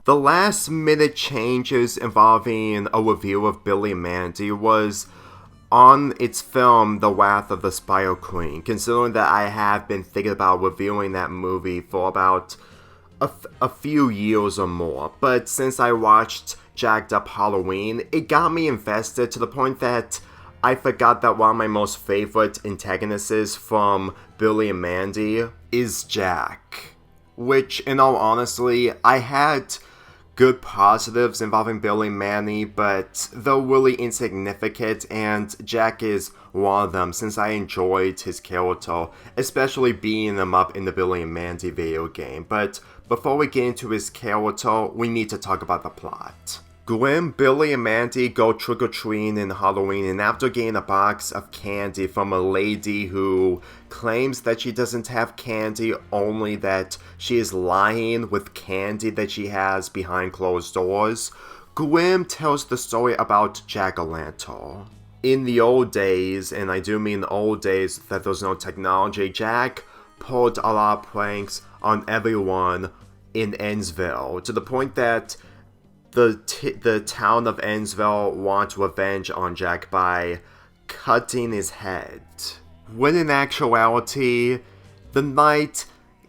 The last minute changes involving a review of Billy and Mandy was on its film The Wrath of the Spider Queen, considering that I have been thinking about reviewing that movie for about a few years or more. But since I watched Jacked Up Halloween, it got me invested to the point that I forgot that one of my most favorite antagonists from Billy and Mandy is Jack. Which, in all honesty, I had good positives involving Billy and Mandy, but they're really insignificant, and Jack is one of them since I enjoyed his character, especially beating him up in the Billy and Mandy video game. But before we get into his character, we need to talk about the plot. Gwen, Billy, and Mandy go trick-or-treating in Halloween, and after getting a box of candy from a lady who claims that she doesn't have candy, only that she is lying with candy that she has behind closed doors, Gwen tells the story about Jack-o'-lantern. In the old days, and I do mean old days that there's no technology, Jack pulled a lot of pranks on everyone in Ennsville, to the point that the town of Ennsville wants revenge on Jack by cutting his head. When in actuality, the knight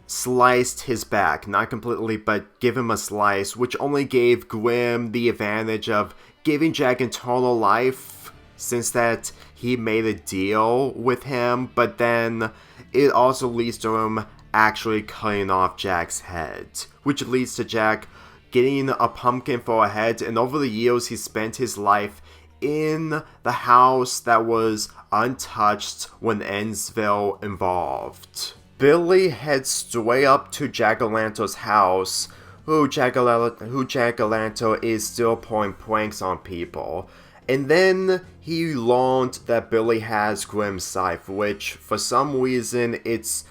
sliced his back, not completely, but give him a slice, which only gave Grim the advantage of giving Jack eternal life, since that he made a deal with him, but then it also leads to him actually cutting off Jack's head, which leads to Jack getting a pumpkin for a head, and over the years he spent his life in the house that was untouched when Ennsville involved. Billy heads straight up to Jack-o'-lantern's house, who Jack-o'-lantern is still pulling pranks on people. And then he learned that Billy has Grimm's scythe, which for some reason it's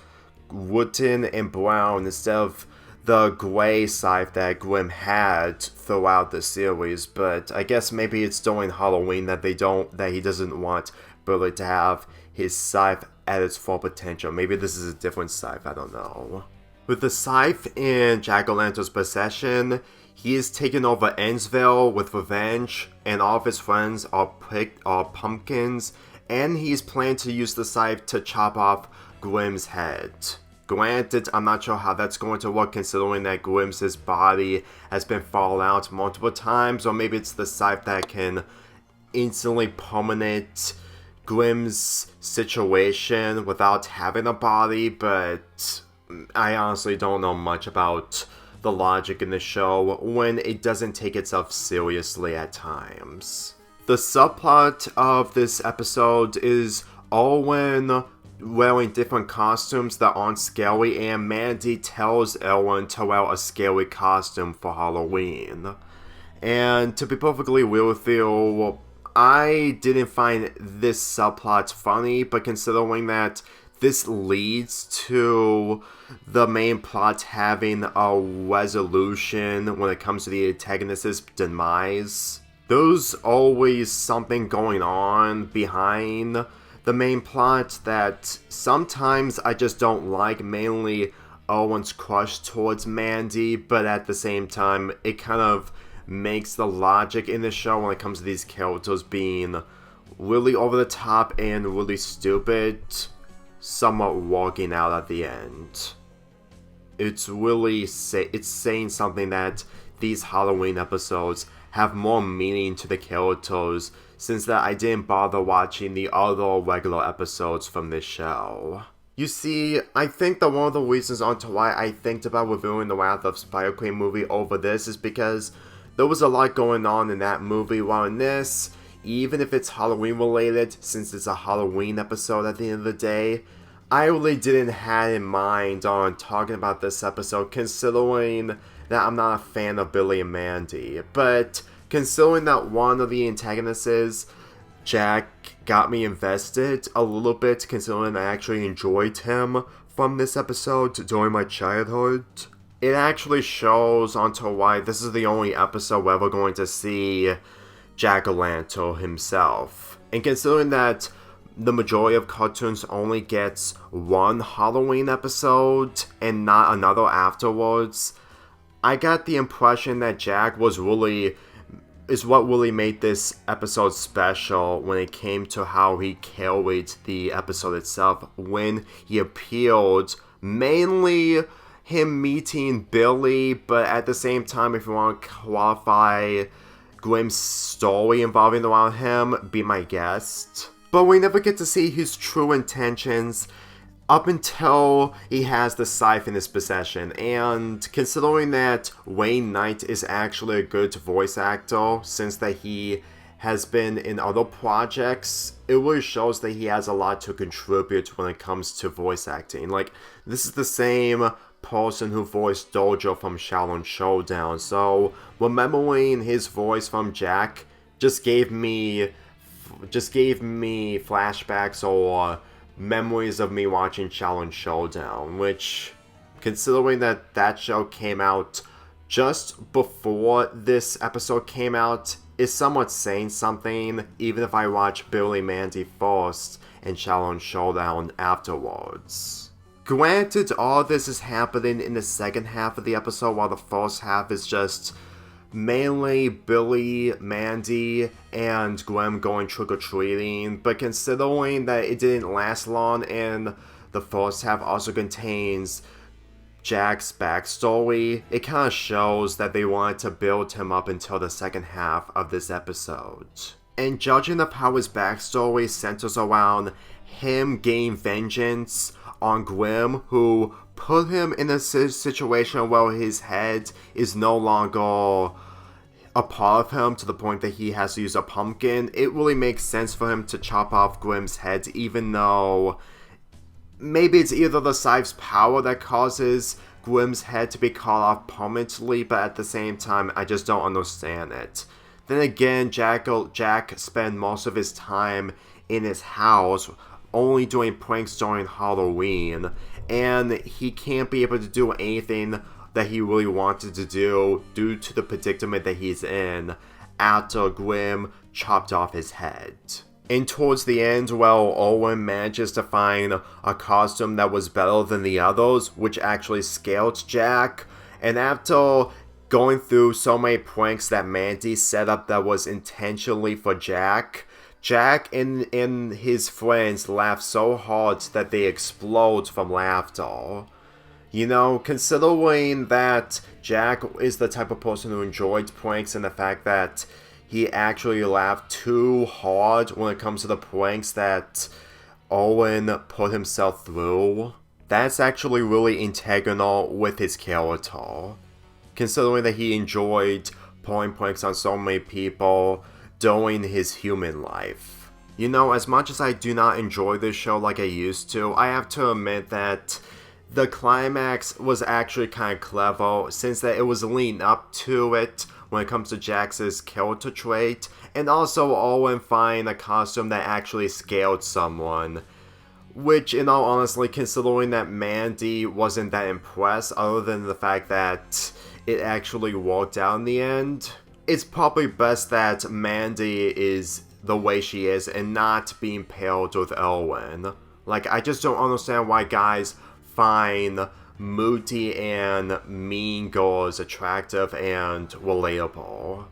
wooden and brown instead of the gray scythe that Grimm had throughout the series, but I guess maybe it's during Halloween that he doesn't want Billy to have his scythe at its full potential. Maybe this is a different scythe, I don't know. With the scythe in Jack-o'-lantern's possession, he is taking over Ennsville with revenge, and all of his friends are pumpkins, and he's planning to use the scythe to chop off Grimm's head. Granted, I'm not sure how that's going to work considering that Grimm's body has been fallen out multiple times, or maybe it's the scythe that can instantly permanent Grimm's situation without having a body, but I honestly don't know much about the logic in the show when it doesn't take itself seriously at times. The subplot of this episode is Owen wearing different costumes that aren't scary, and Mandy tells Ellen to wear a scary costume for Halloween. And to be perfectly real with you, I didn't find this subplot funny, but considering that this leads to the main plot having a resolution when it comes to the antagonist's demise, there's always something going on behind the main plot that sometimes I just don't like, mainly Owen's crush towards Mandy, but at the same time, it kind of makes the logic in the show when it comes to these characters being really over the top and really stupid, somewhat walking out at the end. It's really it's saying something that these Halloween episodes have more meaning to the characters, since that I didn't bother watching the other regular episodes from this show. You see, I think that one of the reasons onto why I think about reviewing the Wrath of Spider Queen movie over this is because there was a lot going on in that movie, while in this, even if it's Halloween related, since it's a Halloween episode at the end of the day, I really didn't have in mind on talking about this episode, considering that I'm not a fan of Billy and Mandy. But considering that one of the antagonists, Jack, got me invested a little bit, considering I actually enjoyed him from this episode during my childhood, it actually shows onto why this is the only episode we're ever going to see Jack-o'-lantern himself. And considering that the majority of cartoons only gets one Halloween episode and not another afterwards, I got the impression that Jack is what really made this episode special when it came to how he carried the episode itself when he appealed, mainly him meeting Billy, but at the same time, if you want to qualify Grimm's story involving around him, be my guest. But we never get to see his true intentions up until he has the scythe in his possession, and considering that Wayne Knight is actually a good voice actor, since that he has been in other projects, it really shows that he has a lot to contribute when it comes to voice acting. Like, this is the same person who voiced Dojo from Shaolin Showdown, so remembering his voice from Jack just gave me flashbacks or memories of me watching Shaolin Showdown, which, considering that show came out just before this episode came out, is somewhat saying something, even if I watch Billy Mandy first and Shaolin Showdown afterwards. Granted, all this is happening in the second half of the episode, while the first half is just mainly Billy, Mandy, and Grimm going trick-or-treating, but considering that it didn't last long and the first half also contains Jack's backstory, it kind of shows that they wanted to build him up until the second half of this episode. And judging of how his backstory centers around him gaining vengeance on Grimm, who put him in a situation where his head is no longer a part of him to the point that he has to use a pumpkin, it really makes sense for him to chop off Grimm's head, even though maybe it's either the scythe's power that causes Grimm's head to be cut off permanently, but at the same time, I just don't understand it. Then again, Jack spent most of his time in his house, only doing pranks during Halloween, and he can't be able to do anything that he really wanted to do due to the predicament that he's in after Grimm chopped off his head. And towards the end, Owen manages to find a costume that was better than the others, which actually scaled Jack, and after going through so many pranks that Mandy set up that was intentionally for Jack and his friends laugh so hard that they explode from laughter. You know, considering that Jack is the type of person who enjoyed pranks and the fact that he actually laughed too hard when it comes to the pranks that Owen put himself through, that's actually really integral with his character. Considering that he enjoyed pulling pranks on so many people during his human life. You know, as much as I do not enjoy this show like I used to, I have to admit that the climax was actually kind of clever, since that it was leading up to it when it comes to Jax's character trait, and also Owen finding a costume that actually scaled someone. Which, in all honesty, considering that Mandy wasn't that impressed, other than the fact that it actually worked out in the end, it's probably best that Mandy is the way she is and not being paired with Owen. Like, I just don't understand why guys find moody and mean girls attractive and relatable,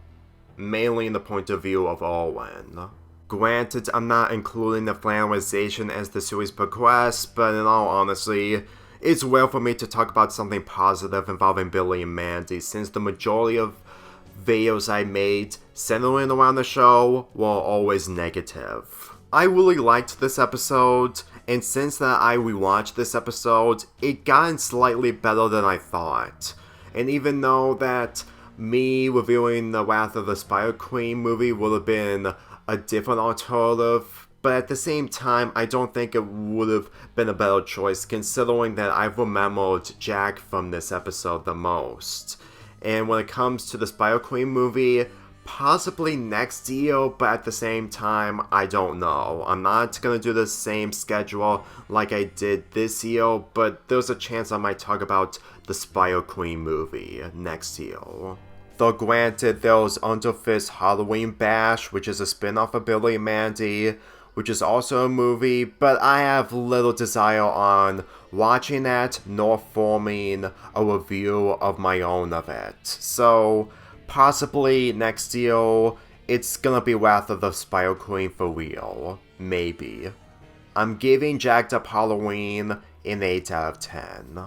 mainly in the point of view of Owen. Granted, I'm not including the finalization as the series progresses, but in all honesty, it's rare for me to talk about something positive involving Billy and Mandy, since the majority of videos I made centering around the show were always negative. I really liked this episode, and since that I rewatched this episode, it got slightly better than I thought. And even though that me reviewing the Wrath of the Spider Queen movie would have been a different alternative, but at the same time, I don't think it would have been a better choice, considering that I've remembered Jack from this episode the most. And when it comes to the Spider Queen movie, possibly next year, but at the same time, I don't know. I'm not gonna do the same schedule like I did this year, but there's a chance I might talk about the Spider Queen movie next year. Though granted, there's Underfist Halloween Bash, which is a spin-off of Billy and Mandy, which is also a movie, but I have little desire on watching that nor forming a review of my own of it. So, possibly next year, it's gonna be Wrath of the Spider Queen for real. Maybe. I'm giving Jacked Up Halloween an 8 out of 10.